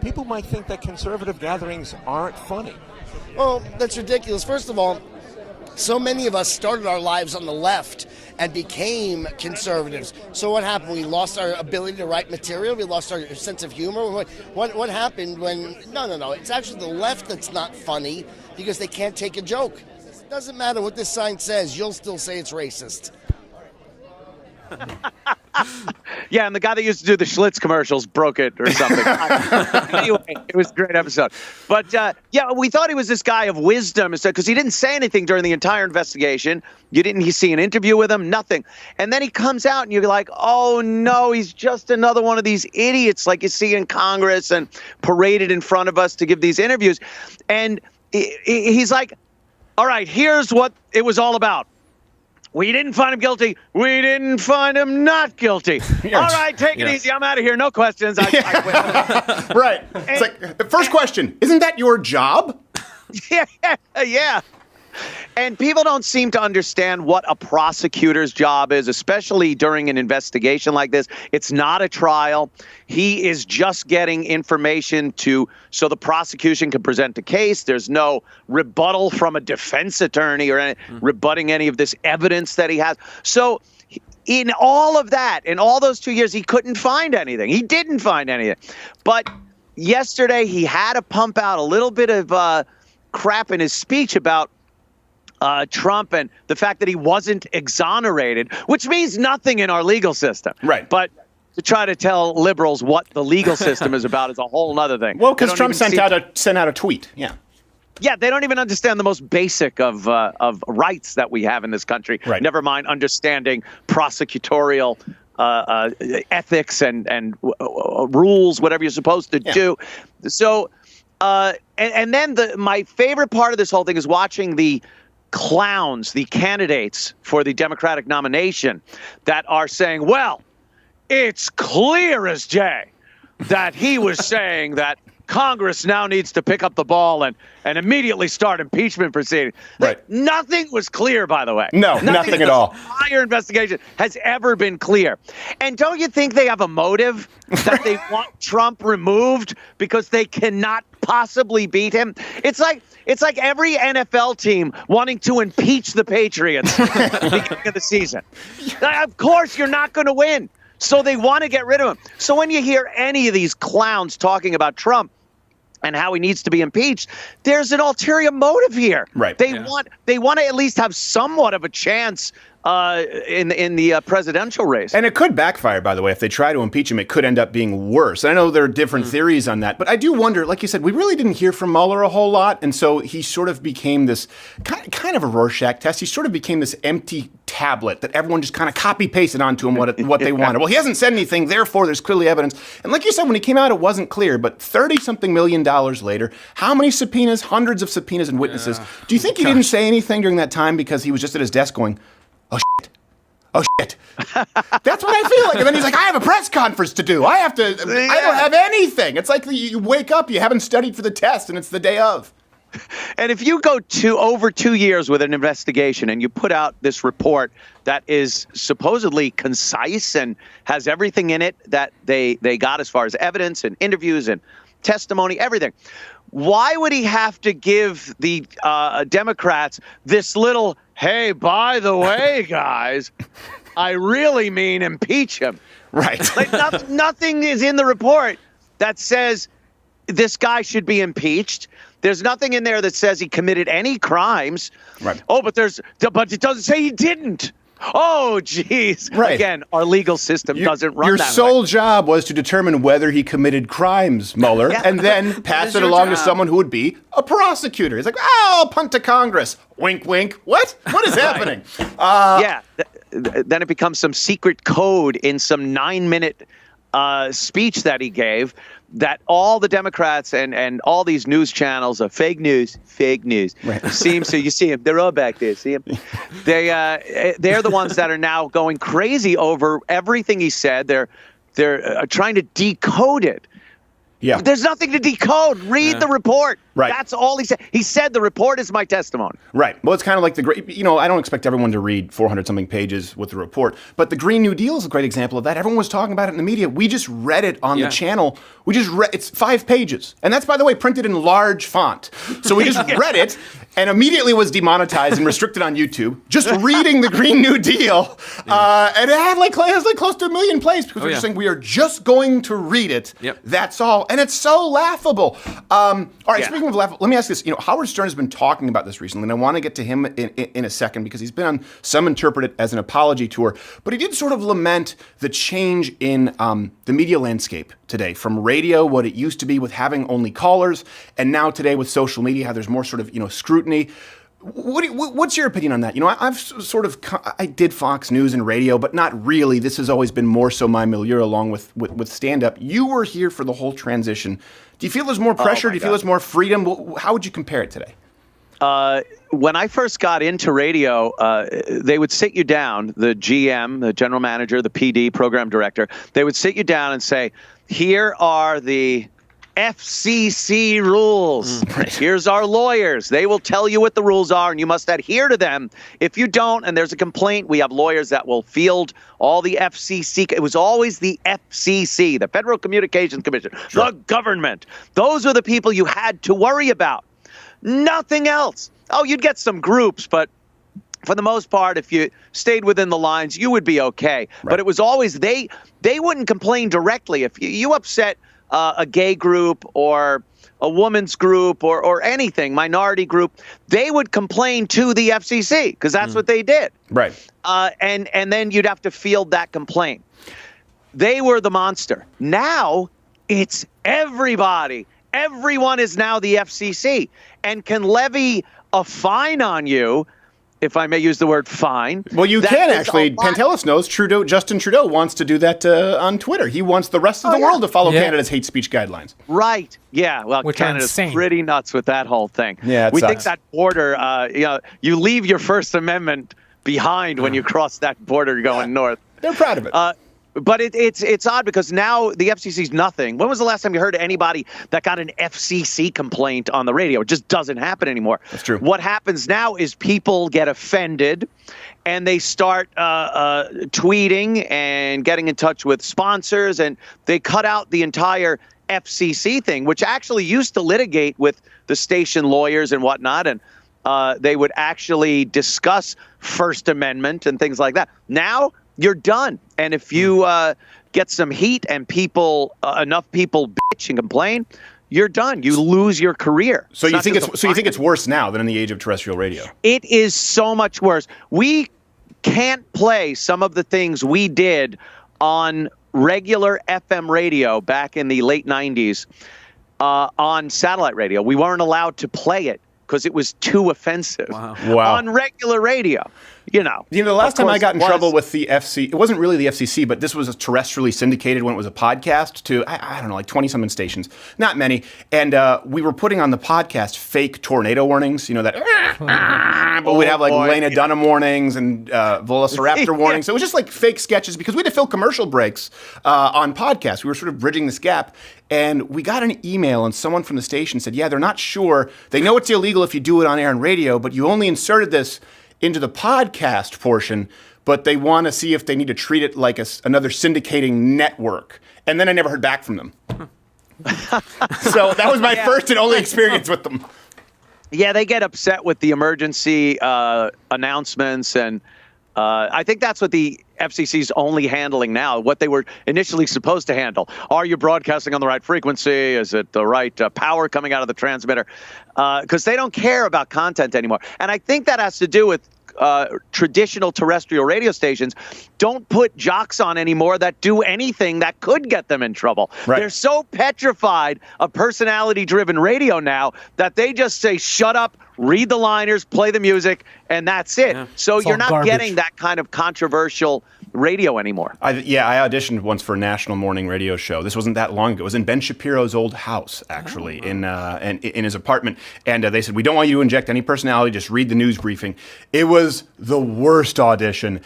People might think that conservative gatherings aren't funny. Well, that's ridiculous. First of all, so many of us started our lives on the left and became conservatives. So what happened? We lost our ability to write material. We lost our sense of humor. What happened when... No. It's actually the left that's not funny because they can't take a joke. It doesn't matter what this sign says. You'll still say it's racist. Yeah, and the guy that used to do the Schlitz commercials broke it or something. Anyway, it was a great episode. But, yeah, we thought he was this guy of wisdom because he didn't say anything during the entire investigation. You didn't see an interview with him, nothing. And then he comes out and you're like, oh, no, he's just another one of these idiots like you see in Congress and paraded in front of us to give these interviews. And he's like, all right, here's what it was all about. We didn't find him guilty. We didn't find him not guilty. All right, take it easy. I'm out of here. No questions. I quit. Right. It's like, the first question, isn't that your job? Yeah. And people don't seem to understand what a prosecutor's job is, especially during an investigation like this. It's not a trial. He is just getting information so the prosecution can present a case. There's no rebuttal from a defense attorney or rebutting any of this evidence that he has. So in all of that, in all those 2 years, he couldn't find anything. He didn't find anything. But yesterday, he had to pump out a little bit of crap in his speech about Trump and the fact that he wasn't exonerated, which means nothing in our legal system. Right. But to try to tell liberals what the legal system is about is a whole other thing. Well, because Trump sent out a tweet. Yeah. Yeah, they don't even understand the most basic of rights that we have in this country. Right. Never mind understanding prosecutorial ethics and rules, whatever you're supposed to do. So, and then my favorite part of this whole thing is watching the clowns, the candidates for the Democratic nomination that are saying, well, it's clear as day that he was saying that Congress now needs to pick up the ball and immediately start impeachment proceedings. Right. Nothing was clear, by the way. No, nothing at all. The entire investigation has ever been clear. And don't you think they have a motive that they want Trump removed because they cannot possibly beat him? It's like every NFL team wanting to impeach the Patriots at the beginning of the season. Of course, you're not going to win. So they want to get rid of him. So when you hear any of these clowns talking about Trump and how he needs to be impeached, there's an ulterior motive here. Right. They want to at least have somewhat of a chance in the presidential race. And it could backfire, by the way. If they try to impeach him, it could end up being worse. I know there are different theories on that, but I do wonder, like you said, we really didn't hear from Mueller a whole lot, and so he sort of became this kind of a Rorschach test. He sort of became this empty tablet that everyone just kind of copy-pasted onto him what they wanted. Well, he hasn't said anything, therefore there's clearly evidence. And like you said, when he came out, it wasn't clear, but $30-something million later, how many subpoenas, hundreds of subpoenas and witnesses, do you think he didn't say anything during that time because he was just at his desk going, oh, shit. That's what I feel like. And then he's like, I have a press conference to do. I don't have anything. It's like you wake up, you haven't studied for the test, and it's the day of. And if you go over 2 years with an investigation and you put out this report that is supposedly concise and has everything in it that they got as far as evidence and interviews and testimony, everything, why would he have to give the Democrats this little, hey, by the way, guys, I really mean impeach him? Right. Like nothing is in the report that says this guy should be impeached. There's nothing in there that says he committed any crimes. Right. Oh, but it doesn't say he didn't. Oh, geez. Right. Again, our legal system doesn't run that way. Your sole job was to determine whether he committed crimes, Mueller, and then pass it along to someone who would be a prosecutor. He's like, I'll punt to Congress. Wink, wink. What is happening? Then it becomes some secret code in some 9-minute speech that he gave that all the Democrats and all these news channels are fake news. Right. So you see them, they're all back there. See them? They're the ones that are now going crazy over everything he said. They're trying to decode it. Yeah. There's nothing to decode. Read the report. Right. That's all he said. He said the report is my testimony. Right. Well, it's kind of like the great, I don't expect everyone to read 400 something pages with the report, but the Green New Deal is a great example of that. Everyone was talking about it in the media. We just read it on the channel. We just read, it's 5 pages. And that's, by the way, printed in large font. So we just read it and immediately was demonetized and restricted on YouTube. Just reading the Green New Deal. And it has like close to 1 million plays because we're just saying we are just going to read it. That's all. And it's so laughable. All right, speaking of laughable, let me ask this. Howard Stern has been talking about this recently, and I want to get to him in a second because he's been on, some interpret it as an apology tour, but he did sort of lament the change in the media landscape today, from radio, what it used to be with having only callers, and now today with social media, how there's more sort of, scrutiny. What's your opinion on that? I did Fox News and radio, but not really. This has always been more so my milieu along with stand-up. You were here for the whole transition. Do you feel there's more pressure? Do you feel there's more freedom? How would you compare it today? When I first got into radio, they would sit you down, the GM, the general manager, the PD, program director, they would sit you down and say, here are the FCC rules. Here's our lawyers. They will tell you what the rules are, and you must adhere to them. If you don't, and there's a complaint, we have lawyers that will field all the FCC. It was always the FCC, the Federal Communications Commission, the government. Those are the people you had to worry about. Nothing else. Oh, you'd get some groups, but for the most part, if you stayed within the lines, you would be okay. But it was always they wouldn't complain directly. If you upset a gay group or a woman's group or anything, minority group, they would complain to the FCC because that's what they did. Right. And then you'd have to field that complaint. They were the monster. Now it's everybody. Everyone is now the FCC and can levy a fine on you, if I may use the word fine. Well, you can actually. Pantelis knows Justin Trudeau wants to do that on Twitter. He wants the rest of the world to follow Canada's hate speech guidelines. Right. Yeah. Well, Which Canada's pretty nuts with that whole thing. Yeah, we sucks. think that border, you leave your First Amendment behind when you cross that border going north. They're proud of it. But it's odd because now the FCC's nothing. When was the last time you heard anybody that got an FCC complaint on the radio? It just doesn't happen anymore. That's true. What happens now is people get offended and they start tweeting and getting in touch with sponsors, and they cut out the entire FCC thing, which actually used to litigate with the station lawyers and whatnot, and they would actually discuss First Amendment and things like that. Now you're done. And if you get some heat and people, enough people bitch and complain, you're done. You lose your career. So you think it's worse now than in the age of terrestrial radio? It is so much worse. We can't play some of the things we did on regular FM radio back in the late 90s on satellite radio. We weren't allowed to play it because it was too offensive. Wow. On regular radio. The last time I got in trouble with the FCC, it wasn't really the FCC, but this was terrestrially syndicated when it was a podcast to, I don't know, like 20-something stations. Not many. And we were putting on the podcast fake tornado warnings, but we'd have like Lena Dunham warnings and Velociraptor warnings. So it was just like fake sketches because we had to fill commercial breaks on podcasts. We were sort of bridging this gap. And we got an email, and someone from the station said, they're not sure. They know it's illegal if you do it on air and radio, but you only inserted this into the podcast portion, but they want to see if they need to treat it like another syndicating network. And then I never heard back from them. So that was my first and only experience with them. Yeah, they get upset with the emergency announcements, and I think that's what the FCC's only handling now, what they were initially supposed to handle. Are you broadcasting on the right frequency? Is it the right power coming out of the transmitter? Because they don't care about content anymore. And I think that has to do with traditional terrestrial radio stations don't put jocks on anymore that do anything that could get them in trouble. Right. They're so petrified of personality-driven radio now that they just say, shut up, read the liners, play the music, and that's it. Yeah, so you're not garbage. getting that kind of controversial radio anymore. I auditioned once for a national morning radio show. This wasn't that long ago. It was in Ben Shapiro's old house, actually, in his apartment. And they said, we don't want you to inject any personality, just read the news briefing. It was the worst audition.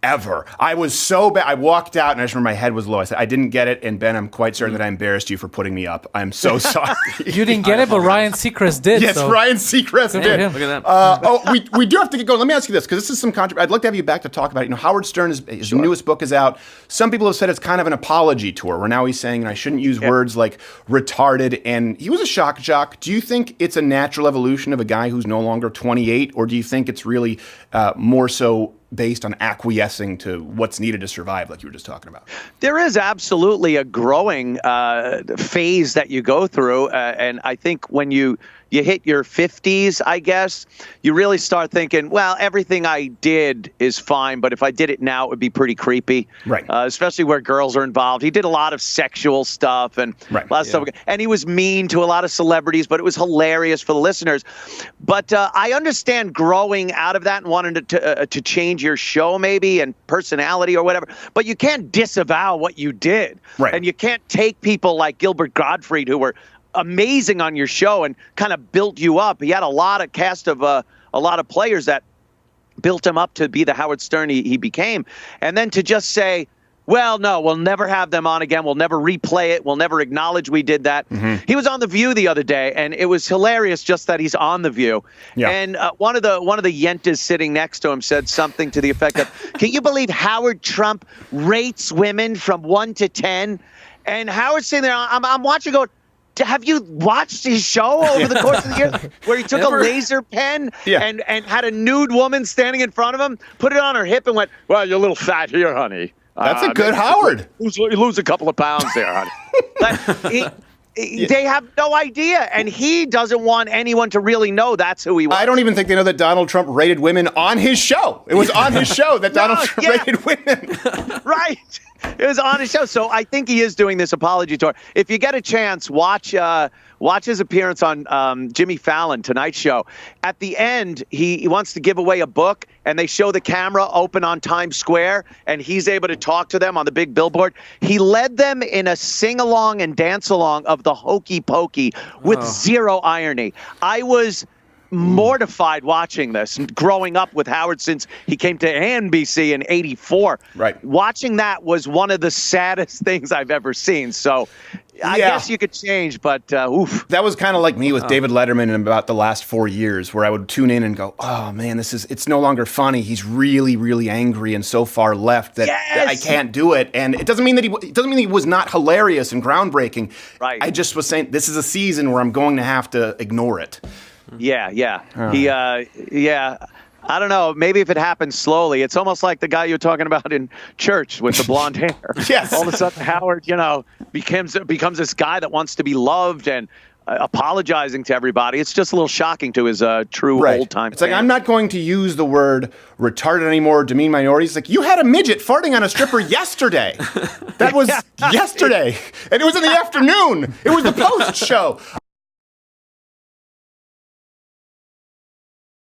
ever. I was so bad. I walked out and I just remember my head was low. I said, I didn't get it. And Ben, I'm quite certain that I embarrassed you for putting me up. I'm so sorry. You didn't get it, but Ryan Seacrest did. Yes, so. Ryan Seacrest did. Look at that. We do have to get going. Let me ask you this, because this is some controversy. I'd like to have you back to talk about it. Howard Stern, his newest book is out. Some people have said it's kind of an apology tour, where now he's saying, and I shouldn't use words like retarded, and he was a shock jock. Do you think it's a natural evolution of a guy who's no longer 28, or do you think it's really more so based on acquiescing to what's needed to survive, like you were just talking about? There is absolutely a growing phase that you go through, and I think when you hit your 50s, I guess, you really start thinking, well, everything I did is fine, but if I did it now, it would be pretty creepy. Right. Especially where girls are involved. He did a lot of sexual stuff and a lot of stuff. And he was mean to a lot of celebrities, but it was hilarious for the listeners. But I understand growing out of that and wanting to change your show maybe and personality or whatever. But you can't disavow what you did. Right. And you can't take people like Gilbert Gottfried, who were amazing on your show and kind of built you up. He had a lot of cast of a lot of players that built him up to be the Howard Stern he became. And then to just say, well, no, we'll never have them on again. We'll never replay it. We'll never acknowledge we did that. Mm-hmm. He was on The View the other day, and it was hilarious just that he's on The View. Yeah. And one of the yentas sitting next to him said something to the effect of, can you believe Howard Trump rates women from 1 to 10? And Howard's sitting there, I'm watching going, have you watched his show over the course of the year where he took a laser pen and had a nude woman standing in front of him, put it on her hip and went, well, you're a little fat here, honey. That's a good Howard. You lose a couple of pounds there, honey. But they have no idea, and he doesn't want anyone to really know that's who he was. I don't even think they know that Donald Trump rated women on his show. It was on his show that Donald Trump rated women. Right. It was on his show. So I think he is doing this apology tour. If you get a chance, watch his appearance on Jimmy Fallon, Tonight Show. At the end, he wants to give away a book, and they show the camera open on Times Square, and he's able to talk to them on the big billboard. He led them in a sing-along and dance-along of the Hokey Pokey with zero irony. I was mortified watching this, growing up with Howard since he came to NBC in '84. Right. Watching that was one of the saddest things I've ever seen. So I guess you could change, but oof. That was kind of like me with David Letterman in about the last 4 years, where I would tune in and go, oh man, it's no longer funny. He's really, really angry and so far left that I can't do it. And it doesn't mean that he was not hilarious and groundbreaking. Right. I just was saying this is a season where I'm going to have to ignore it. Yeah. I don't know. Maybe if it happens slowly, it's almost like the guy you're talking about in church with the blonde hair. Yes. All of a sudden, Howard, becomes this guy that wants to be loved and apologizing to everybody. It's just a little shocking to his true old-time It's like, I'm not going to use the word retarded anymore, demean minorities. Like, you had a midget farting on a stripper yesterday. That was yesterday. And it was in the afternoon. It was the post show.